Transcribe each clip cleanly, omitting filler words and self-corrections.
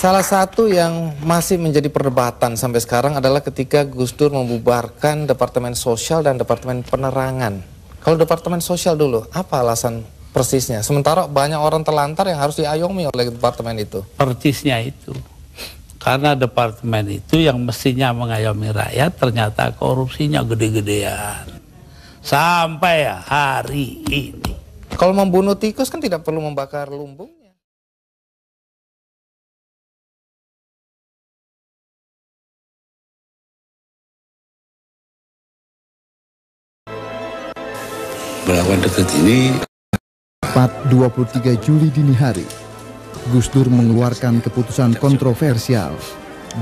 Salah satu yang masih menjadi perdebatan sampai sekarang adalah ketika Gus Dur membubarkan Departemen Sosial dan Departemen Penerangan. Kalau Departemen Sosial dulu, apa alasan persisnya? Sementara banyak orang terlantar yang harus diayomi oleh departemen itu. Persisnya itu. Karena departemen itu yang mestinya mengayomi rakyat, ternyata korupsinya gede-gedean. Sampai hari ini. Kalau membunuh tikus kan tidak perlu membakar lumbungnya. Melawan dekat ini. Tepat 23 Juli dini hari, Gus Dur mengeluarkan keputusan kontroversial,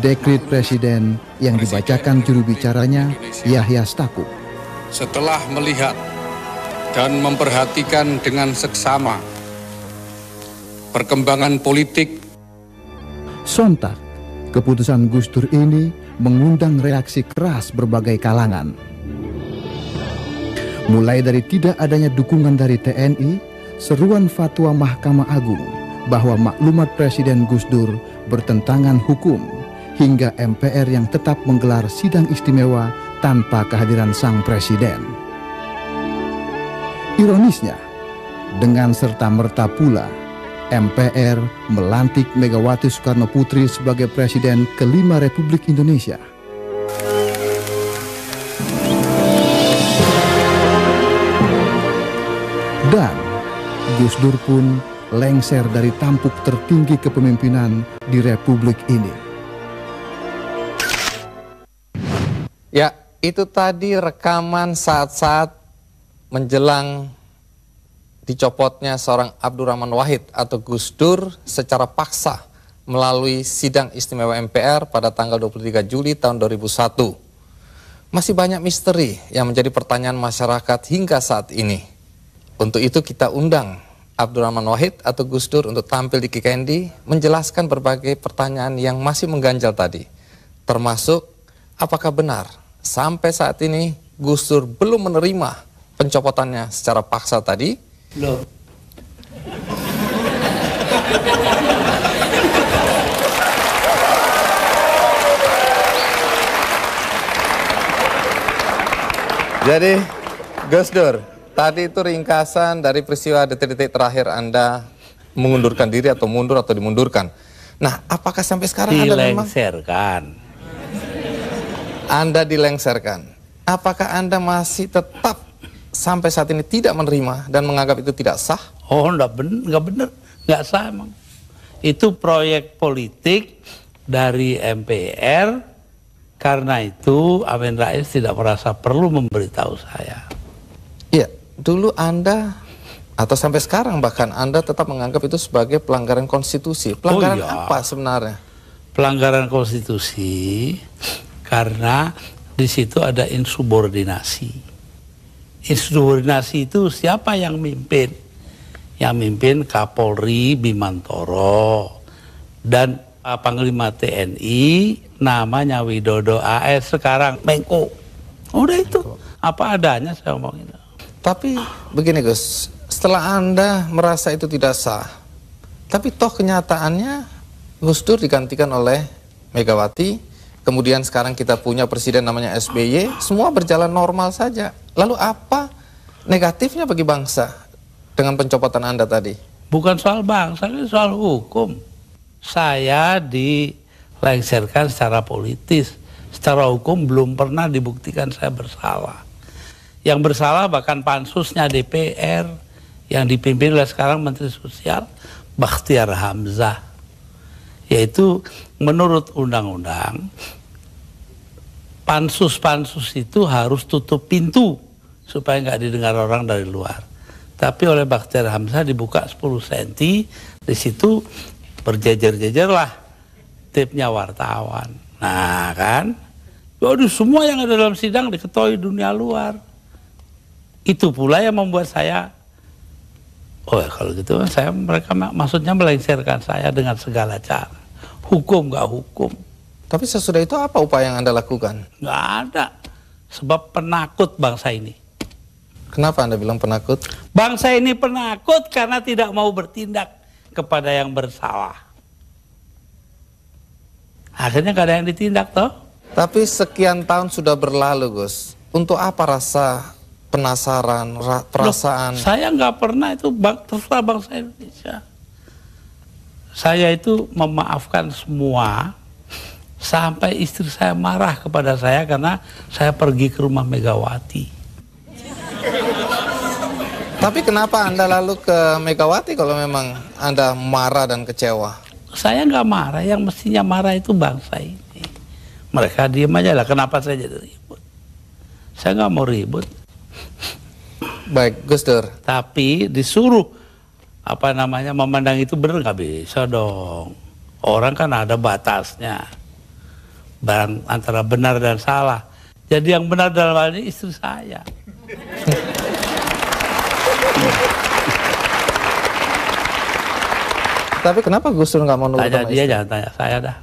dekret presiden yang dibacakan juru bicaranya Yahya Stakuf. Setelah melihat dan memperhatikan dengan seksama perkembangan politik, sontak keputusan Gus Dur ini mengundang reaksi keras berbagai kalangan. Mulai dari tidak adanya dukungan dari TNI, seruan fatwa Mahkamah Agung bahwa maklumat Presiden Gus Dur bertentangan hukum, hingga MPR yang tetap menggelar sidang istimewa tanpa kehadiran sang presiden. Ironisnya, dengan serta-merta pula MPR melantik Megawati Soekarno Putri sebagai Presiden kelima Republik Indonesia. Dan Gus Dur pun lengser dari tampuk tertinggi kepemimpinan di Republik ini. Ya, itu tadi rekaman saat-saat menjelang dicopotnya seorang Abdurrahman Wahid atau Gus Dur secara paksa melalui sidang istimewa MPR pada tanggal 23 Juli tahun 2001. Masih banyak misteri yang menjadi pertanyaan masyarakat hingga saat ini. Untuk itu kita undang Abdurrahman Wahid atau Gus Dur untuk tampil di Kikendi menjelaskan berbagai pertanyaan yang masih mengganjal tadi. Termasuk apakah benar sampai saat ini Gus Dur belum menerima pencopotannya secara paksa tadi? Loh. Jadi Gus Dur, tadi itu ringkasan dari peristiwa detik-detik terakhir Anda mengundurkan diri atau mundur atau dimundurkan. Nah, apakah sampai sekarang Anda dilengserkan? Apakah Anda masih tetap sampai saat ini tidak menerima dan menganggap itu tidak sah? Oh, enggak benar, enggak sah emang. Itu proyek politik dari MPR, karena itu Amin Rais tidak merasa perlu memberitahu saya. Iya. Dulu Anda, atau sampai sekarang bahkan Anda tetap menganggap itu sebagai pelanggaran konstitusi. Pelanggaran apa sebenarnya? Pelanggaran konstitusi karena di situ ada insubordinasi. Insubordinasi itu siapa yang mimpin? Yang mimpin Kapolri Bimantoro dan Panglima TNI namanya Widodo AS, sekarang Menko. Udah itu, apa adanya saya ngomongin. Tapi begini Gus, setelah Anda merasa itu tidak sah, tapi toh kenyataannya Gus Dur digantikan oleh Megawati, kemudian sekarang kita punya presiden namanya SBY, semua berjalan normal saja. Lalu apa negatifnya bagi bangsa dengan pencopotan Anda tadi? Bukan soal bangsa, ini soal hukum. Saya dilengserkan secara politis, secara hukum belum pernah dibuktikan saya bersalah. Yang bersalah bahkan pansusnya DPR yang dipimpin oleh sekarang Menteri Sosial Bakhtiar Hamzah. Yaitu menurut undang-undang pansus-pansus itu harus tutup pintu supaya nggak didengar orang dari luar. Tapi oleh Bakhtiar Hamzah dibuka 10 cm, di situ berjejer-jejer lah tipnya wartawan. Nah kan, waduh, semua yang ada dalam sidang diketahui dunia luar. Itu pula yang membuat saya, oh ya kalau gitu mereka maksudnya melengsarkan saya dengan segala cara. Hukum nggak hukum. Tapi sesudah itu apa upaya yang Anda lakukan? Nggak ada. Sebab penakut bangsa ini. Kenapa Anda bilang penakut? Bangsa ini penakut karena tidak mau bertindak kepada yang bersalah. Akhirnya gak ada yang ditindak toh. Tapi sekian tahun sudah berlalu, Gus. Untuk apa rasa penasaran, perasaan? Loh, saya nggak pernah itu terserah bangsa Indonesia. Saya itu memaafkan semua sampai istri saya marah kepada saya karena saya pergi ke rumah Megawati. Tapi kenapa Anda lalu ke Megawati kalau memang Anda marah dan kecewa? Saya nggak marah, yang mestinya marah itu bangsa ini. Mereka diem aja lah, kenapa saya jadi ribut? Saya nggak mau ribut. Baik, Gus Dur. Tapi disuruh memandang itu benar, nggak bisa dong. Orang kan ada batasnya. Barang antara benar dan salah. Jadi yang benar dalam hal ini istri saya. Tapi kenapa Gus Dur nggak mau nurut Tanya sama dia, istri? jangan tanya saya dah.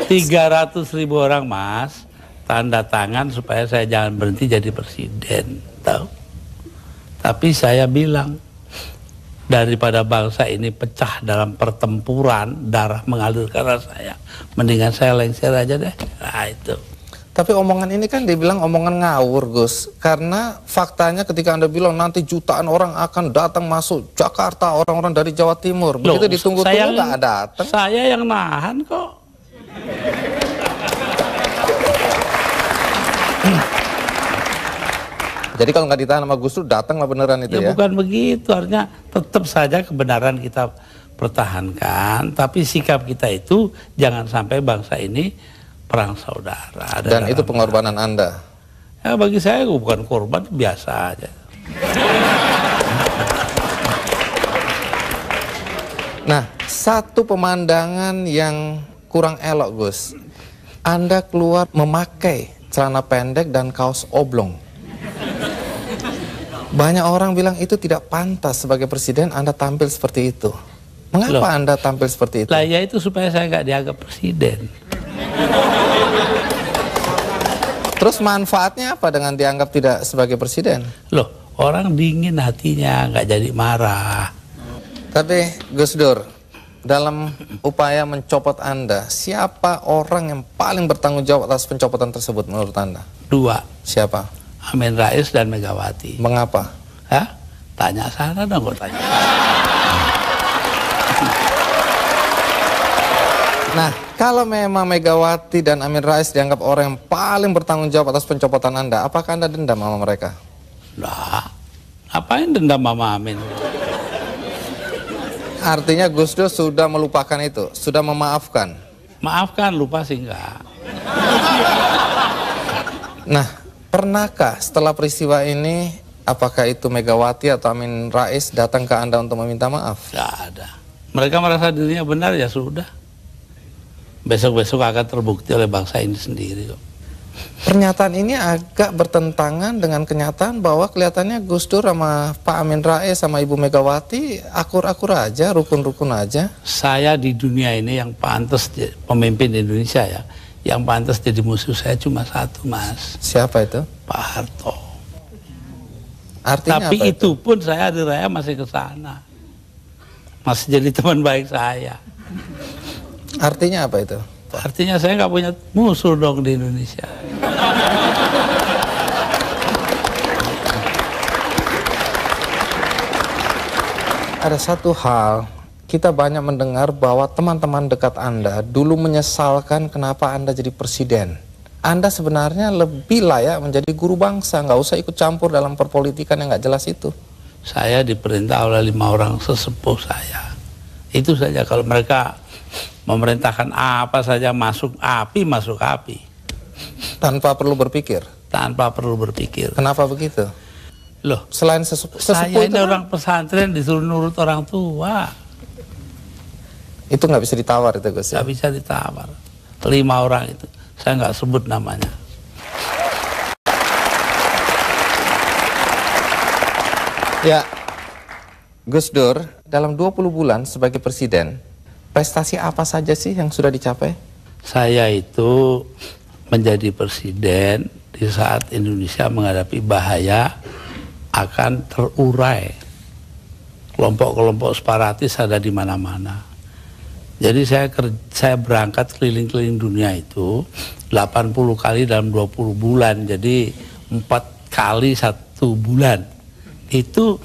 300.000 orang, Mas, tanda tangan supaya saya jangan berhenti jadi presiden, tahu? Tapi saya bilang, daripada bangsa ini pecah dalam pertempuran, darah mengalir karena saya, mendingan saya lengser aja deh. Nah itu. Tapi omongan ini kan dibilang omongan ngawur, Gus. Karena faktanya ketika Anda bilang nanti jutaan orang akan datang masuk Jakarta, orang-orang dari Jawa Timur. Begitu ditunggu-tunggu nggak datang. Saya yang nahan kok. Jadi kalau nggak ditahan sama Gus Dur, datanglah beneran itu ya? Bukan begitu, artinya tetap saja kebenaran kita pertahankan, tapi sikap kita itu jangan sampai bangsa ini perang saudara. Dan itu pengorbanan Anda? Ya bagi saya bukan korban, biasa aja. Nah, satu pemandangan yang kurang elok, Gus. Anda keluar memakai celana pendek dan kaos oblong. Banyak orang bilang itu tidak pantas sebagai presiden Anda tampil seperti itu. Mengapa Anda tampil seperti itu? Lah ya itu supaya saya nggak dianggap presiden. Terus manfaatnya apa dengan dianggap tidak sebagai presiden? Loh, orang dingin hatinya, nggak jadi marah. Tapi Gus Dur, dalam upaya mencopot Anda, siapa orang yang paling bertanggung jawab atas pencopotan tersebut menurut Anda? 2. Siapa? Amin Rais dan Megawati. Mengapa? Hah? Tanya sana dong, kok tanya. Nah, kalau memang Megawati dan Amin Rais dianggap orang yang paling bertanggung jawab atas pencopotan Anda, apakah Anda dendam sama mereka? Lah, ngapain dendam sama Amin? Artinya Gus Dur sudah melupakan itu, sudah memaafkan. Maafkan, lupa sih enggak. Nah, pernahkah setelah peristiwa ini, apakah itu Megawati atau Amin Rais datang ke Anda untuk meminta maaf? Enggak ada. Mereka merasa dirinya benar, ya sudah. Besok-besok akan terbukti oleh bangsa ini sendiri kok. Pernyataan ini agak bertentangan dengan kenyataan bahwa kelihatannya Gus Dur sama Pak Amin Rais sama Ibu Megawati akur-akur aja, rukun-rukun aja. Saya di dunia ini yang pantas pemimpin Indonesia ya, yang pantas jadi musuh saya cuma satu, Mas. Siapa itu? Pak Harto. Artinya tapi apa itu pun saya di raya masih ke sana. Masih jadi teman baik saya. Artinya apa itu? Artinya saya nggak punya musuh dong di Indonesia. Ada satu hal, kita banyak mendengar bahwa teman-teman dekat Anda dulu menyesalkan kenapa Anda jadi presiden. Anda sebenarnya lebih layak menjadi guru bangsa, nggak usah ikut campur dalam perpolitikan yang nggak jelas itu. Saya diperintah oleh 5 orang sesepuh saya. Itu saja, kalau mereka memerintahkan apa saja masuk api, masuk api. Tanpa perlu berpikir? Tanpa perlu berpikir. Kenapa begitu? Loh, Selain sesepuh saya itu ini orang pesantren disuruh nurut orang tua. Itu nggak bisa ditawar itu, Gus ya? Nggak bisa ditawar. 5 orang itu, saya nggak sebut namanya. Ya, Gus Dur, dalam 20 bulan sebagai presiden, prestasi apa saja sih yang sudah dicapai? Saya itu menjadi presiden di saat Indonesia menghadapi bahaya akan terurai. Kelompok-kelompok separatis ada di mana-mana. Jadi saya berangkat keliling-keliling dunia itu 80 kali dalam 20 bulan. Jadi 4 kali 1 bulan. Itu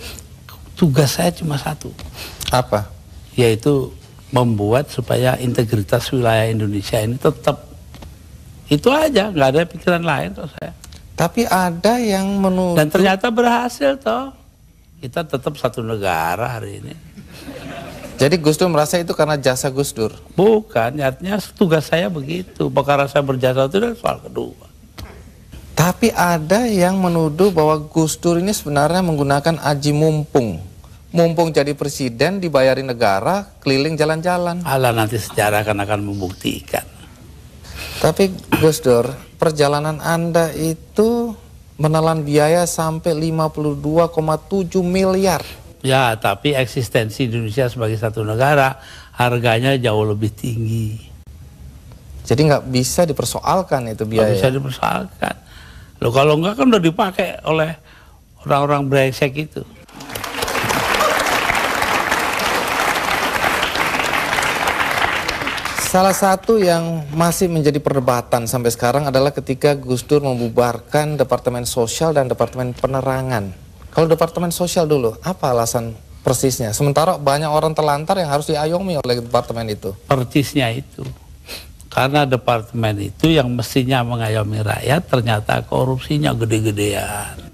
tugas saya cuma satu. Apa? Yaitu membuat supaya integritas wilayah Indonesia ini tetap. Itu aja, nggak ada pikiran lain kok saya. Tapi ada yang menuduh. Dan ternyata berhasil toh. Kita tetap satu negara hari ini. Jadi Gus Dur merasa itu karena jasa Gus Dur? Bukan, artinya tugas saya begitu. Perkara saya berjasa itu adalah soal kedua. Tapi ada yang menuduh bahwa Gus Dur ini sebenarnya menggunakan aji mumpung. Mumpung jadi presiden, dibayari negara, keliling jalan-jalan. Alah, nanti sejarah akan membuktikan. Tapi Gus Dur, perjalanan Anda itu menelan biaya sampai 52,7 miliar. Ya, tapi eksistensi Indonesia sebagai satu negara harganya jauh lebih tinggi. Jadi nggak bisa dipersoalkan itu biaya. Nggak bisa dipersoalkan. Loh, kalau enggak kan udah dipakai oleh orang-orang brengsek itu. Salah satu yang masih menjadi perdebatan sampai sekarang adalah ketika Gus Dur membubarkan Departemen Sosial dan Departemen Penerangan. Kalau Departemen Sosial dulu, apa alasan persisnya? Sementara banyak orang terlantar yang harus diayomi oleh departemen itu. Persisnya itu. Karena departemen itu yang mestinya mengayomi rakyat, ternyata korupsinya gede-gedean.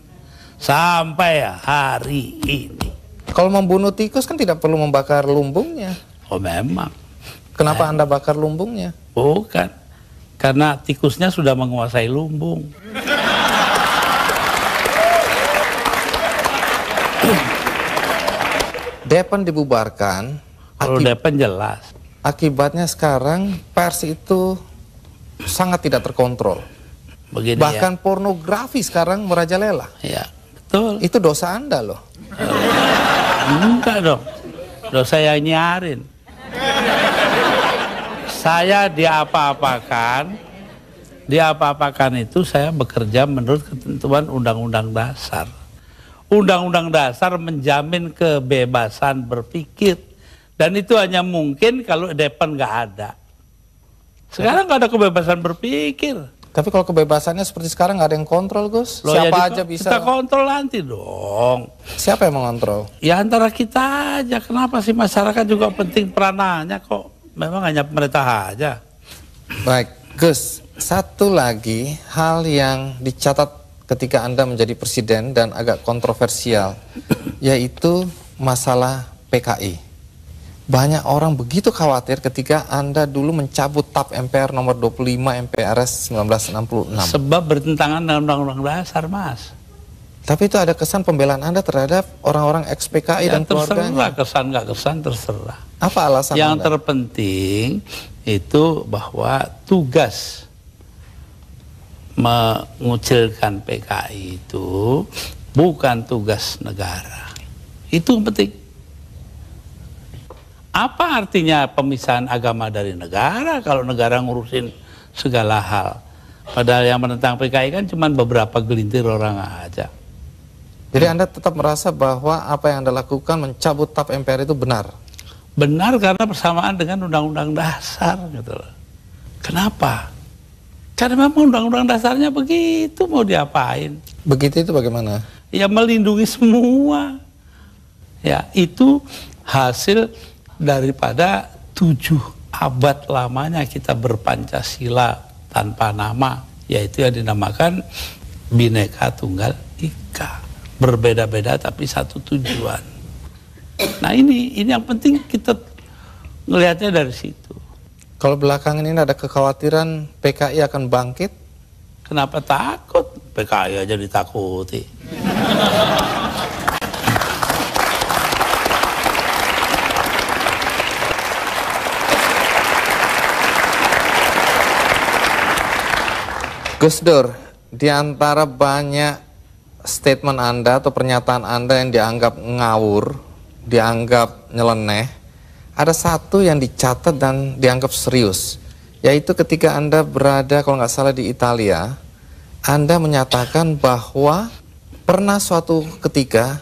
Sampai hari ini. Kalau membunuh tikus kan tidak perlu membakar lumbungnya. Oh memang. Kenapa Anda bakar lumbungnya? Bukan. Karena tikusnya sudah menguasai lumbung. Depan dibubarkan. Kalau Depan jelas. Akibatnya sekarang pers itu sangat tidak terkontrol. Begini bahkan ya. Pornografi sekarang merajalela. Ya, betul. Itu dosa Anda loh. Enggak dong. Dosa yang nyarin. Saya diapa-apakan itu saya bekerja menurut ketentuan Undang-Undang Dasar. Undang-Undang Dasar menjamin kebebasan berpikir. Dan itu hanya mungkin kalau Depan nggak ada. Sekarang nggak ada kebebasan berpikir. Tapi kalau kebebasannya seperti sekarang nggak ada yang kontrol, Gus. Loh, siapa ya aja bisa. Kita kontrol nanti dong. Siapa yang mengontrol? Ya antara kita aja. Kenapa sih masyarakat juga penting peranannya kok? Memang hanya pemerintah aja. Baik, Gus. Satu lagi hal yang dicatat ketika Anda menjadi presiden dan agak kontroversial, yaitu masalah PKI. Banyak orang begitu khawatir ketika Anda dulu mencabut TAP MPR nomor 25 MPRS 1966. Sebab bertentangan dengan Undang-Undang Dasar, Mas. Tapi itu ada kesan pembelaan Anda terhadap orang-orang ex-PKI dan keluarganya. Terserah, kesan nggak kesan terserah. Apa alasan yang Anda? Terpenting itu bahwa tugas mengucilkan PKI itu bukan tugas negara. Itu yang penting. Apa artinya pemisahan agama dari negara kalau negara ngurusin segala hal? Padahal yang menentang PKI kan cuma beberapa gelintir orang aja. Jadi Anda tetap merasa bahwa apa yang Anda lakukan mencabut TAP MPR itu benar? Benar karena bersamaan dengan Undang-Undang Dasar gitu loh. Kenapa? Karena memang Undang-Undang Dasarnya begitu, mau diapain? Begitu itu bagaimana? Ya melindungi semua. Ya itu hasil daripada 7 abad lamanya kita berpancasila tanpa nama, yaitu yang dinamakan Bhinneka Tunggal Ika. Berbeda-beda tapi satu tujuan. Nah ini yang penting kita ngelihatnya dari situ. Kalau belakangan ini ada kekhawatiran PKI akan bangkit? Kenapa takut? PKI aja ditakuti. Gus Dur, di antara banyak statement Anda atau pernyataan Anda yang dianggap ngawur, dianggap nyeleneh, ada satu yang dicatat dan dianggap serius, yaitu ketika Anda berada, kalau nggak salah, di Italia, Anda menyatakan bahwa pernah suatu ketika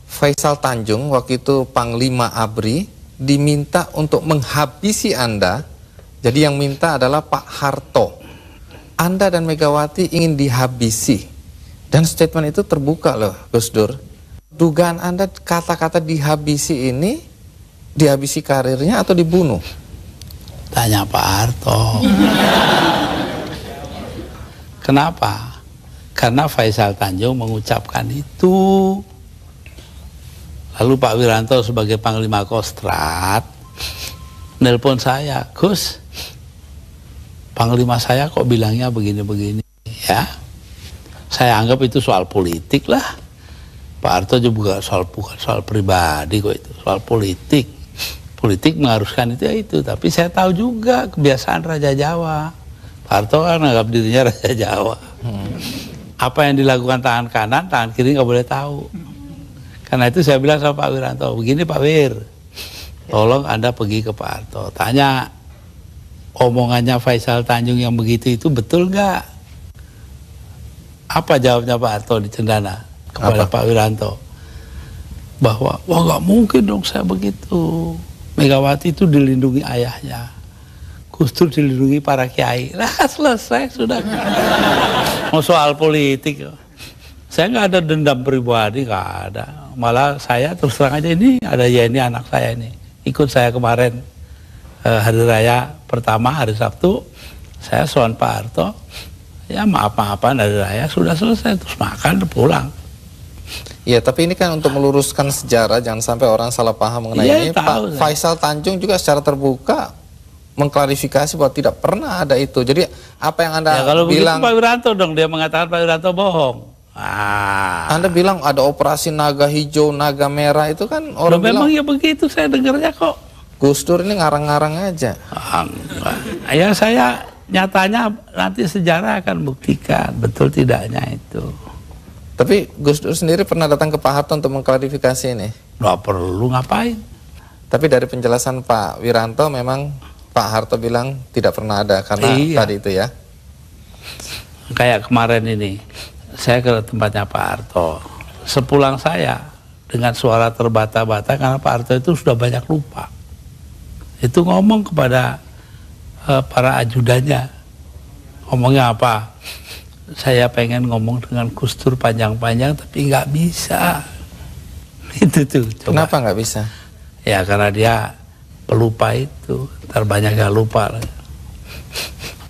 Faisal Tanjung, waktu itu Panglima ABRI, diminta untuk menghabisi Anda. Jadi yang minta adalah Pak Harto. Anda dan Megawati ingin dihabisi. Dan statement itu terbuka loh, Gus Dur. Dugaan Anda kata-kata dihabisi ini, dihabisi karirnya atau dibunuh? Tanya Pak Harto. Kenapa? Karena Faisal Tanjung mengucapkan itu. Lalu Pak Wiranto sebagai Panglima Kostrad nelpon saya, Gus, Panglima saya kok bilangnya begini-begini, ya. Saya anggap itu soal politik lah. Pak Harto juga bukan soal pribadi kok, itu soal politik. Politik mengharuskan itu ya itu. Tapi saya tahu juga kebiasaan Raja Jawa. Pak Harto kan anggap dirinya Raja Jawa. Apa yang dilakukan tangan kanan, tangan kiri nggak boleh tahu. Karena itu saya bilang sama Pak Wiranto, begini Pak Wir, tolong Anda pergi ke Pak Harto, tanya omongannya Faisal Tanjung yang begitu itu betul nggak? Apa jawabnya Pak Harto di Cendana kepada Pak Wiranto? Bahwa, wah nggak mungkin dong saya begitu. Megawati itu dilindungi ayahnya, Gus Dur dilindungi para kiai. Lah selesai sudah. Mau soal politik, saya nggak ada dendam pribadi, nggak ada. Malah saya terus terang aja, ini ada Yeni anak saya ini, ikut saya kemarin hari raya pertama hari Sabtu, saya soal Pak Harto, ya maaf-maafan hari raya sudah selesai, terus makan pulang. Ya, tapi ini kan untuk meluruskan sejarah, jangan sampai orang salah paham mengenai ini. Pak Faisal Tanjung juga secara terbuka mengklarifikasi bahwa tidak pernah ada itu. Jadi apa yang Anda kalau bilang, begitu Pak Wiranto dong, dia mengatakan Pak Wiranto bohong. Anda bilang ada operasi naga hijau, naga merah, itu kan orang memang bilang, ya begitu, saya dengarnya kok. Gus Dur ini ngarang-ngarang aja. Ya saya nyatanya nanti sejarah akan buktikan betul tidaknya itu. Tapi Gus Dur sendiri pernah datang ke Pak Harto untuk mengklarifikasi ini? Nggak perlu ngapain. Tapi dari penjelasan Pak Wiranto memang Pak Harto bilang tidak pernah ada karena tadi itu ya. Kayak kemarin ini, saya ke tempatnya Pak Harto. Sepulang saya dengan suara terbata-bata karena Pak Harto itu sudah banyak lupa. Itu ngomong kepada para ajudannya. Ngomongnya apa? Saya pengen ngomong dengan Gus Dur panjang-panjang tapi nggak bisa. Itu tuh. Coba. Kenapa nggak bisa? Ya karena dia pelupa itu, terbanyak gak lupa.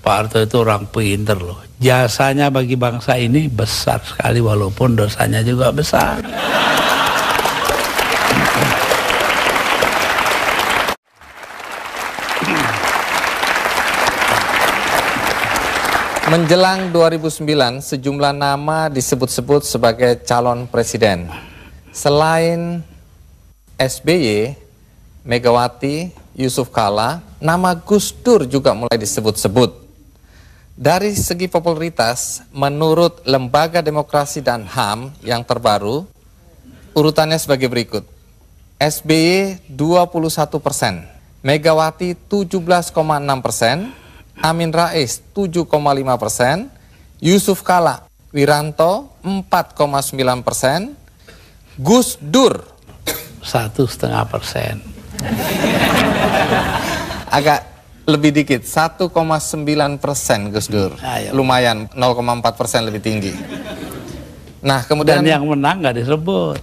Pak Harto itu orang pinter loh. Jasanya bagi bangsa ini besar sekali walaupun dosanya juga besar. Menjelang 2009, sejumlah nama disebut-sebut sebagai calon presiden. Selain SBY, Megawati, Yusuf Kala, nama Gus Dur juga mulai disebut-sebut. Dari segi popularitas, menurut Lembaga Demokrasi dan HAM yang terbaru, urutannya sebagai berikut. SBY 21%, Megawati 17,6%, Amin Rais 7,5%, Yusuf Kala, Wiranto 4,9%, Gus Dur 1,5%. Agak lebih dikit, 1,9% Gus Dur. Lumayan, 0,4% lebih tinggi. Nah, kemudian dan yang menang nggak disebut.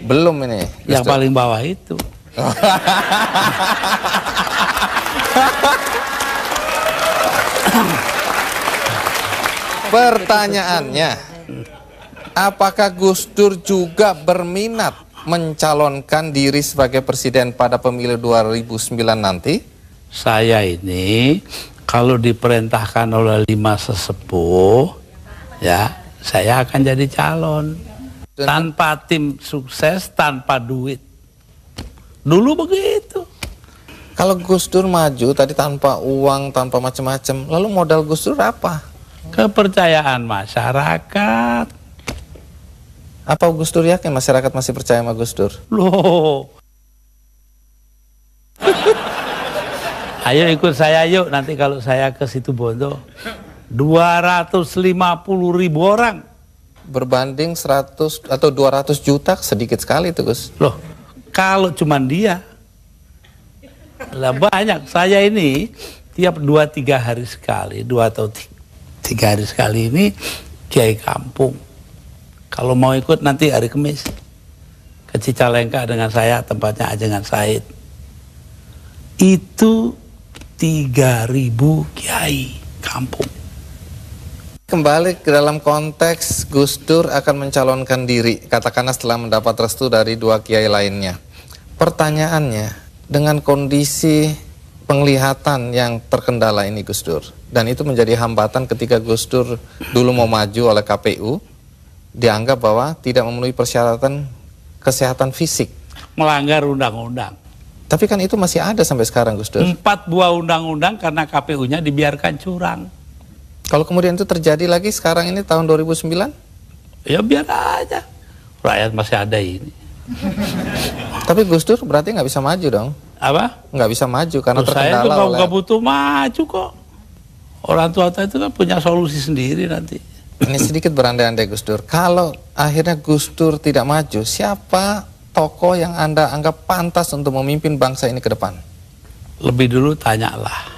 Belum ini. Yang paling bawah itu. Pertanyaannya, apakah Gus Dur juga berminat mencalonkan diri sebagai presiden pada pemilu 2009 nanti? Saya ini kalau diperintahkan oleh 5 sesepuh, ya saya akan jadi calon. Tanpa tim sukses, tanpa duit. Dulu begitu. Kalau Gus Dur maju tadi tanpa uang, tanpa macam-macam, lalu modal Gus Dur apa? Kepercayaan masyarakat. Apa Gus Dur yakin masyarakat masih percaya sama Gus Dur? Loh. Ayo ikut saya yuk, nanti kalau saya ke Situbondo 250.000 orang. Berbanding 100 atau 200 juta sedikit sekali itu Gus. Loh, kalau cuman dia Lah banyak. Saya ini tiap 2-3 hari sekali, 2 atau 3 hari sekali ini kiai kampung. Kalau mau ikut nanti hari Kamis ke Cicalengka dengan saya, tempatnya Ajengan Said. Itu 3.000 kiai kampung. Kembali ke dalam konteks Gus Dur akan mencalonkan diri, katakanlah setelah mendapat restu dari 2 kiai lainnya. Pertanyaannya, dengan kondisi penglihatan yang terkendala ini Gus Dur, dan itu menjadi hambatan ketika Gus Dur dulu mau maju oleh KPU, dianggap bahwa tidak memenuhi persyaratan kesehatan fisik. Melanggar undang-undang. Tapi kan itu masih ada sampai sekarang Gus Dur. 4 buah undang-undang karena KPU-nya dibiarkan curang. Kalau kemudian itu terjadi lagi sekarang ini tahun 2009? Ya biar aja. Rakyat masih ada ini. Tapi Gus Dur berarti nggak bisa maju dong? Apa? Nggak bisa maju karena saya terkendala tuh oleh... nggak butuh maju kok. Orang tua itu kan punya solusi sendiri nanti. Ini sedikit berandai-andai Gus Dur. Kalau akhirnya Gus Dur tidak maju, siapa tokoh yang Anda anggap pantas untuk memimpin bangsa ini ke depan? Lebih dulu tanyalah,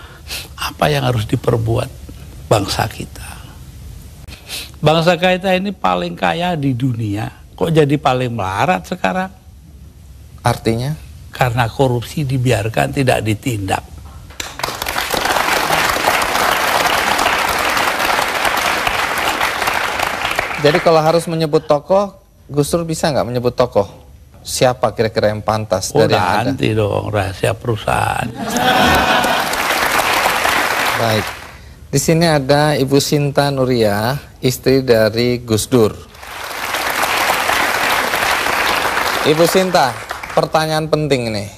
apa yang harus diperbuat bangsa kita? Bangsa kita ini paling kaya di dunia. Kok jadi paling melarat sekarang? Artinya? Karena korupsi dibiarkan, tidak ditindak. Jadi kalau harus menyebut tokoh, Gus Dur bisa nggak menyebut tokoh? Siapa kira-kira yang pantas dari yang ada? Nanti dong, rahasia perusahaan. Baik. Di sini ada Ibu Sinta Nuria, istri dari Gus Dur. Ibu Sinta, pertanyaan penting nih.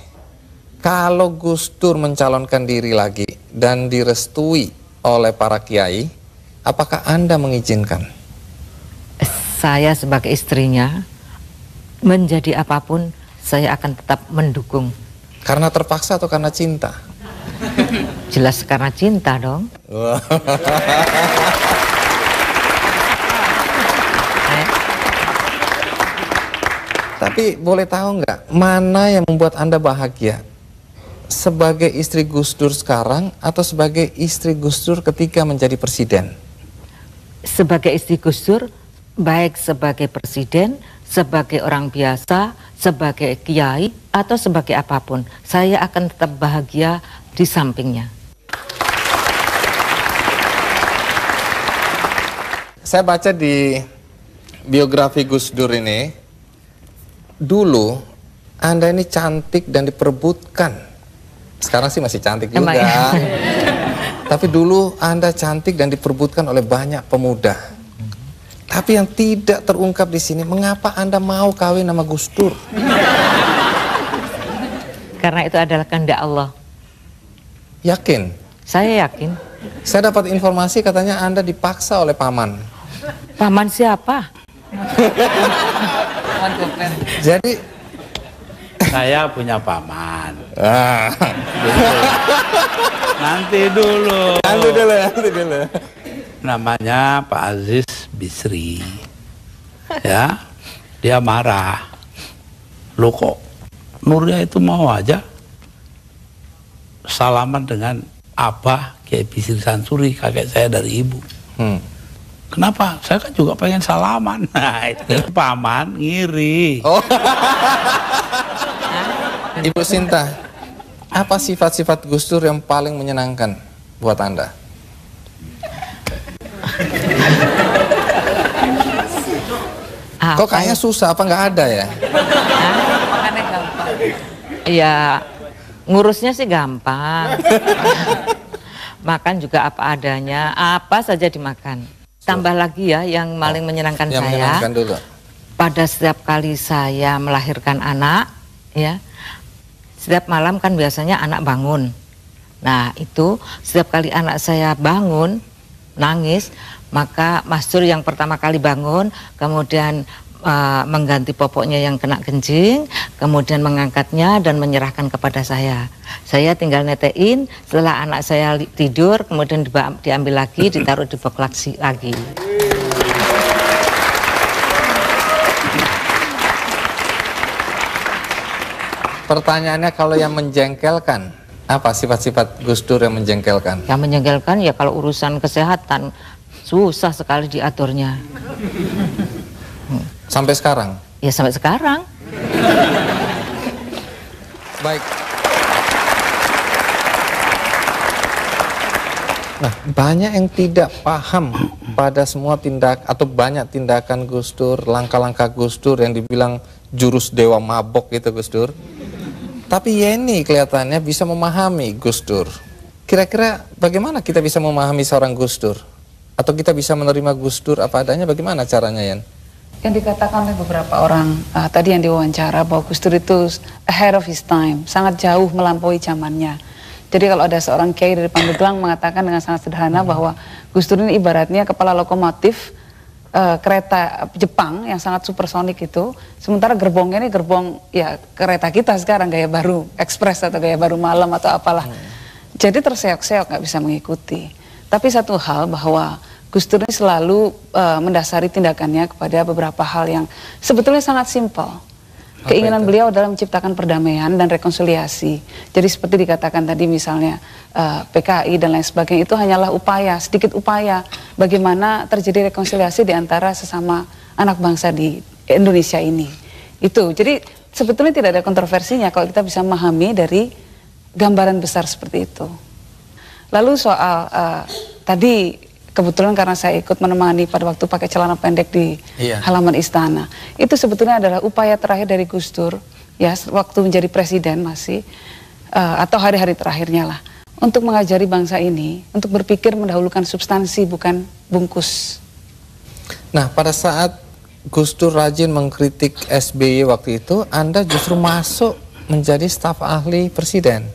Kalau Gus Dur mencalonkan diri lagi dan direstui oleh para kiai, apakah Anda mengizinkan? Saya sebagai istrinya, menjadi apapun, saya akan tetap mendukung. Karena terpaksa atau karena cinta? Jelas karena cinta dong. Tapi boleh tahu nggak, mana yang membuat Anda bahagia? Sebagai istri Gus Dur sekarang atau sebagai istri Gus Dur ketika menjadi presiden? Sebagai istri Gus Dur, baik sebagai presiden, sebagai orang biasa, sebagai kiai, atau sebagai apapun, saya akan tetap bahagia di sampingnya. Saya baca di biografi Gus Dur ini, dulu Anda ini cantik dan diperebutkan. Sekarang sih masih cantik juga. Ya? Tapi dulu Anda cantik dan diperebutkan oleh banyak pemuda. Tapi yang tidak terungkap di sini, mengapa Anda mau kawin sama Gus Dur? Karena itu adalah kehendak Allah. Yakin? Saya yakin. Saya dapat informasi katanya Anda dipaksa oleh paman. Paman siapa? Jadi Saya punya paman. ah. Nanti dulu. Nanti dulu. Namanya Pak Aziz Bisri. Ya, dia marah. Loh kok Nuria itu mau aja salaman dengan Abah Kiai Bisri Sansuri, kakek saya dari ibu. Kenapa? Saya kan juga pengen salaman. Nah, itu paman ngiri. Oh. Ibu Sinta, apa sifat-sifat Gus Dur yang paling menyenangkan buat Anda? Kok kayaknya susah, apa nggak ada ya? Ya, ngurusnya sih gampang. Makan juga apa adanya, apa saja dimakan. Tambah lagi ya, yang paling menyenangkan yang saya, menyenangkan dulu. pada setiap kali saya melahirkan anak, ya, setiap malam kan biasanya anak bangun. Nah itu setiap kali anak saya bangun, nangis, maka Mas Dur yang pertama kali bangun, kemudian mengganti popoknya yang kena kencing, kemudian mengangkatnya dan menyerahkan kepada saya. Saya tinggal netein, setelah anak saya tidur, kemudian diambil lagi, ditaruh di box lagi. Pertanyaannya, kalau yang menjengkelkan Apa sifat-sifat Gus Dur yang menjengkelkan? Yang menjengkelkan ya kalau urusan kesehatan susah sekali diaturnya. Sampai sekarang? Ya sampai sekarang. Baik. Nah, banyak yang tidak paham pada semua tindak atau banyak tindakan Gus Dur, langkah-langkah Gus Dur yang dibilang jurus dewa mabok gitu Gus Dur. Tapi Yeni kelihatannya bisa memahami Gus Dur. Kira-kira bagaimana kita bisa memahami seorang Gus Dur? Atau kita bisa menerima Gus Dur apa adanya, bagaimana caranya, Yen? Yang dikatakan oleh beberapa orang tadi yang diwawancara bahwa Gus Dur itu ahead of his time, sangat jauh melampaui zamannya. Jadi kalau ada seorang kiai dari Pandeglang mengatakan dengan sangat sederhana bahwa Gus Dur ini ibaratnya kepala lokomotif kereta Jepang yang sangat supersonik itu, sementara gerbongnya ini gerbong ya kereta kita sekarang gaya baru ekspres atau gaya baru malam atau apalah. Jadi terseok-seok nggak bisa mengikuti. Tapi satu hal bahwa Gus Dur ini selalu mendasari tindakannya kepada beberapa hal yang sebetulnya sangat simpel. Keinginan beliau adalah menciptakan perdamaian dan rekonsiliasi. Jadi seperti dikatakan tadi misalnya PKI dan lain sebagainya itu hanyalah upaya, sedikit upaya bagaimana terjadi rekonsiliasi di antara sesama anak bangsa di Indonesia ini. Itu, jadi sebetulnya tidak ada kontroversinya kalau kita bisa memahami dari gambaran besar seperti itu. Lalu soal tadi kebetulan karena saya ikut menemani pada waktu pakai celana pendek di halaman istana. Itu sebetulnya adalah upaya terakhir dari Gus Dur, ya waktu menjadi presiden masih, atau hari-hari terakhirnya lah. Untuk mengajari bangsa ini, untuk berpikir mendahulukan substansi bukan bungkus. Nah, pada saat Gus Dur rajin mengkritik SBY waktu itu, Anda justru masuk menjadi staf ahli presiden.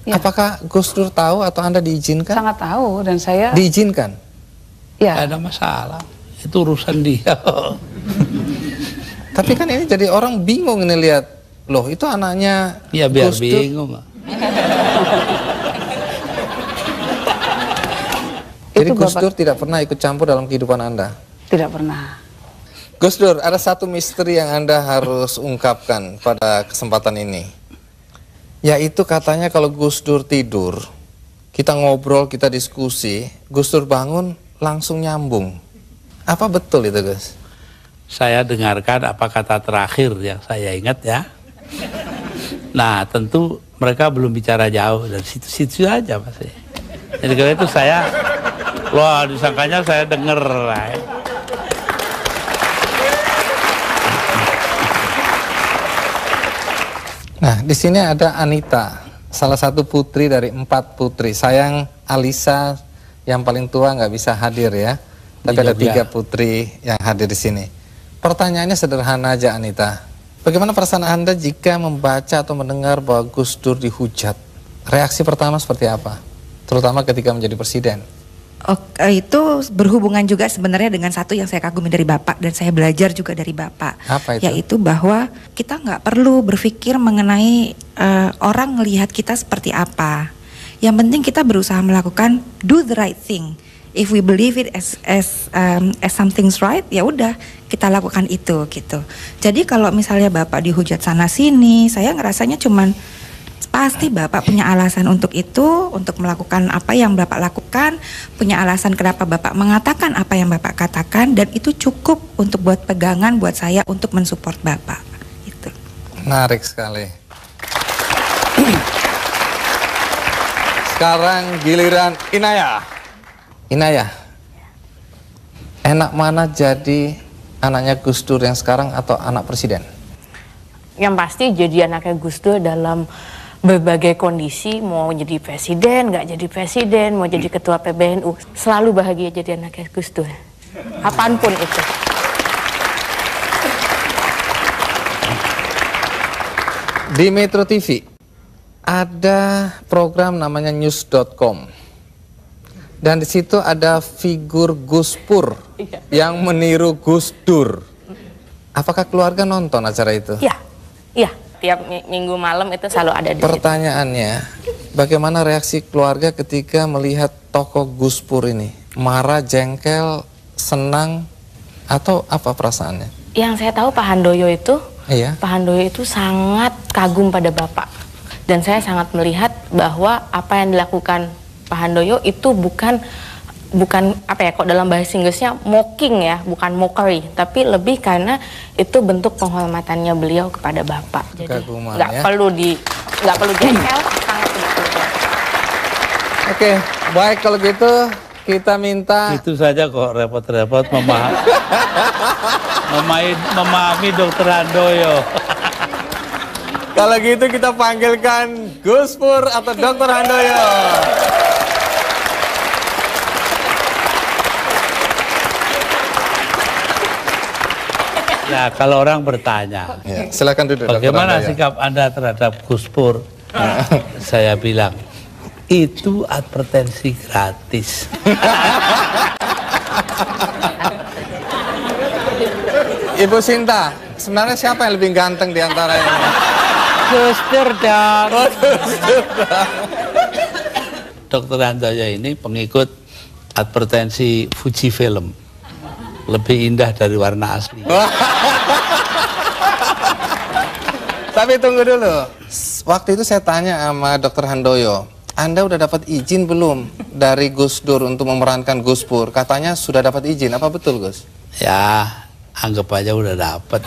Ya. Apakah Gus Dur tahu atau Anda diizinkan? Sangat tahu dan saya diizinkan. Ya. Tidak ada masalah. Itu urusan dia. Tapi kan ini jadi orang bingung ini lihat. Loh, itu anaknya ya biar Gus Dur. Bingung. Jadi Gus Dur tidak pernah ikut campur dalam kehidupan Anda? Tidak pernah. Gus Dur, ada satu misteri yang Anda harus ungkapkan pada kesempatan ini. Yaitu katanya kalau Gus Dur tidur, kita ngobrol, kita diskusi, Gus Dur bangun langsung nyambung. Apa betul itu, Gus? Saya dengarkan apa kata terakhir yang saya ingat ya. Nah, tentu mereka belum bicara jauh dari situ-situ aja masih. Jadi kalau itu saya, wah disangkanya saya denger. Nah, di sini ada Anita, salah satu putri dari 4 putri. Sayang Alisa yang paling tua nggak bisa hadir ya. Tapi ada 3 putri yang hadir di sini. Pertanyaannya sederhana aja, Anita. Bagaimana perasaan Anda jika membaca atau mendengar bahwa Gus Dur dihujat? Reaksi pertama seperti apa? Terutama ketika menjadi presiden. Itu berhubungan juga sebenarnya dengan satu yang saya kagumi dari Bapak dan saya belajar juga dari Bapak. Apa itu? Yaitu bahwa kita nggak perlu berpikir mengenai orang melihat kita seperti apa. Yang penting kita berusaha melakukan do the right thing. If we believe it as something's right, ya udah kita lakukan itu gitu. Jadi kalau misalnya Bapak dihujat sana sini, saya ngerasanya cuman pasti Bapak punya alasan untuk itu, untuk melakukan apa yang Bapak lakukan, punya alasan kenapa Bapak mengatakan apa yang Bapak katakan, dan itu cukup untuk buat pegangan buat saya untuk mensupport Bapak. Itu. Menarik sekali. Sekarang giliran Inaya. Inaya, enak mana jadi anaknya Gus Dur yang sekarang atau anak presiden? Yang pasti jadi anaknya Gus Dur dalam berbagai kondisi, mau jadi presiden, nggak jadi presiden, mau jadi ketua PBNU, selalu bahagia jadi anaknya Gus Dur, apapun itu. Di Metro TV ada program namanya news.com dan di situ ada figur Gus Pur yang meniru Gus Dur. Apakah keluarga nonton acara itu? Iya, iya. Tiap minggu malam itu selalu ada di Pertanyaannya, bagaimana reaksi keluarga ketika melihat tokoh Gus Pur ini? Marah, jengkel, senang, atau apa perasaannya? Yang saya tahu Pak Handoyo itu, Iya. Pak Handoyo itu sangat kagum pada Bapak. Dan saya sangat melihat bahwa apa yang dilakukan Pak Handoyo itu bukan apa ya, kok dalam bahasa Inggrisnya mocking ya, bukan mockery, tapi lebih karena itu bentuk penghormatannya beliau kepada Bapak. Jadi nggak perlu jengkel, sangat tidak perlu. Oke, baik kalau gitu kita minta. Itu saja kok repot-repot memahami Dr. Handoyo. Kalau gitu kita panggilkan Gus Pur atau Dr. Handoyo. Ya, kalau orang bertanya, ya, silakan duduk. Bagaimana sikap Anda terhadap Gus Pur? Saya bilang, itu advertensi gratis. Ibu Sinta, sebenarnya siapa yang lebih ganteng di antara ini? Gus Dur dong. Dr. Handoyo ini pengikut advertensi Fuji Film. Lebih indah dari warna asli. Tapi tunggu dulu. Waktu itu saya tanya sama Dr. Handoyo, Anda udah dapat izin belum dari Gus Dur untuk memerankan Gus Pur? Katanya sudah dapat izin. Apa betul, Gus? Ya, anggap aja udah dapat.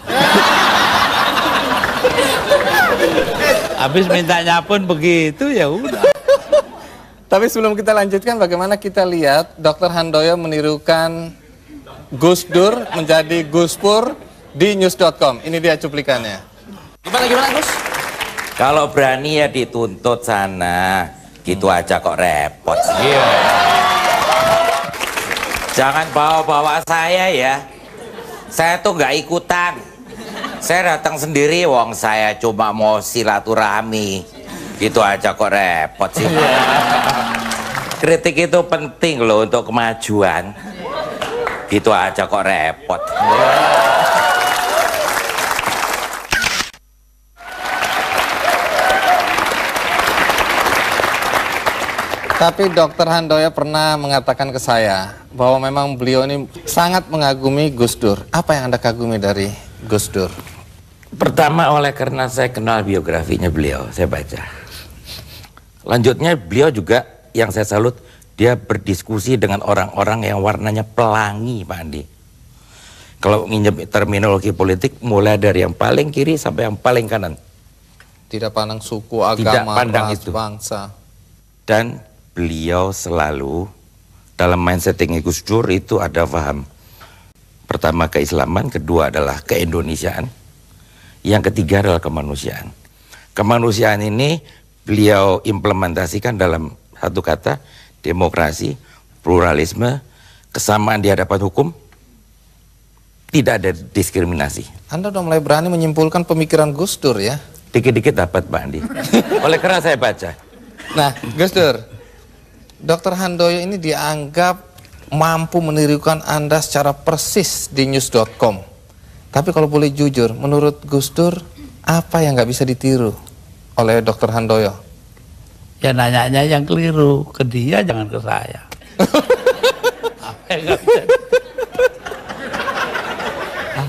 Habis mintanya pun begitu, ya udah. Tapi sebelum kita lanjutkan, bagaimana kita lihat Dr. Handoyo menirukan Gus Dur menjadi Gus Pur di news.com. Ini dia cuplikannya. Gimana Gus? Kalau berani ya dituntut sana. Gitu aja kok repot. Iya. Jangan bawa-bawa saya ya. Saya tuh nggak ikutan. Saya datang sendiri, wong saya cuma mau silaturahmi. Gitu aja kok repot sih. Kritik itu penting loh untuk kemajuan. Gitu aja kok repot. Tapi Dr. Handoyo pernah mengatakan ke saya bahwa memang beliau ini sangat mengagumi Gus Dur. Apa yang Anda kagumi dari Gus Dur? Pertama karena saya kenal biografinya beliau, saya baca. Lanjutnya beliau juga yang saya salut, dia berdiskusi dengan orang-orang yang warnanya pelangi, Pak Andi. Kalau nginjek terminologi politik, mulai dari yang paling kiri sampai yang paling kanan. Tidak pandang suku, agama, ras, bangsa. Dan beliau selalu dalam mindsetnya Gus Dur itu ada paham. Pertama keislaman, kedua adalah keindonesiaan, yang ketiga adalah kemanusiaan. Kemanusiaan ini beliau implementasikan dalam satu kata, demokrasi, pluralisme, kesamaan di hadapan hukum, tidak ada diskriminasi. Anda udah mulai berani menyimpulkan pemikiran Gus Dur ya? Dikit-dikit dapat, Pak Andi. Oleh karena saya baca. Nah, Gus Dur, Dr. Handoyo ini dianggap mampu menirukan Anda secara persis di news.com. Tapi kalau boleh jujur, menurut Gus Dur, apa yang nggak bisa ditiru oleh Dr. Handoyo? Ya nanyanya yang keliru, ke dia jangan ke saya. Apa yang nggak bisa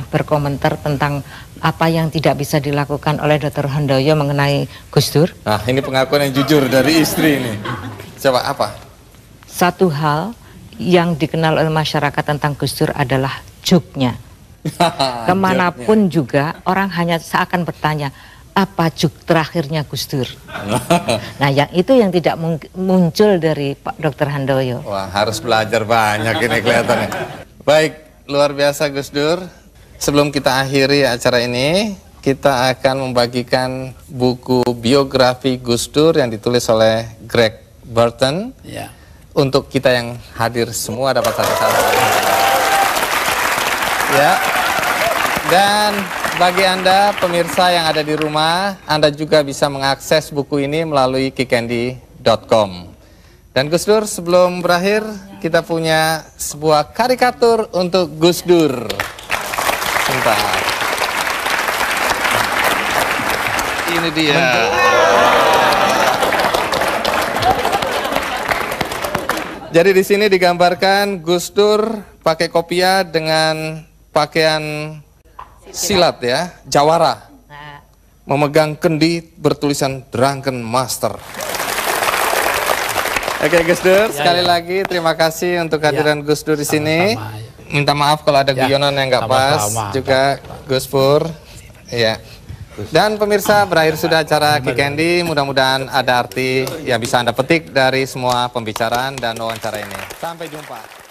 berkomentar tentang apa yang tidak bisa dilakukan oleh Dr. Handoyo mengenai Gus Dur. Nah, ini pengakuan yang jujur dari istri ini. Coba apa? Satu hal yang dikenal oleh masyarakat tentang Gus Dur adalah joknya. Kemanapun juga orang hanya seakan bertanya, apa juk terakhirnya Gus Dur? Nah, yang itu yang tidak muncul dari Pak Dr. Handoyo. Wah, harus belajar banyak ini kelihatannya. Baik, luar biasa Gus Dur. Sebelum kita akhiri acara ini, kita akan membagikan buku biografi Gus Dur yang ditulis oleh Greg Burton. Ya. Untuk kita yang hadir semua dapat satu-satu. Ya. Dan bagi Anda pemirsa yang ada di rumah, Anda juga bisa mengakses buku ini melalui kikendi.com. Dan Gus Dur, sebelum berakhir, kita punya sebuah karikatur untuk Gus Dur. Sebentar. Ini dia. Jadi di sini digambarkan Gus Dur pakai kopiah dengan pakaian silat ya, jawara. memegang kendi bertulisan Drunken Master. Oke Gus Dur, sekali lagi terima kasih untuk kehadiran Gus Dur di sini. Minta maaf kalau ada guyonan yang nggak pas, juga Gus Pur. Iya. Dan pemirsa, berakhir sudah acara Ki Candy. Mudah-mudahan ada arti yang bisa Anda petik dari semua pembicaraan dan wawancara ini. Sampai jumpa.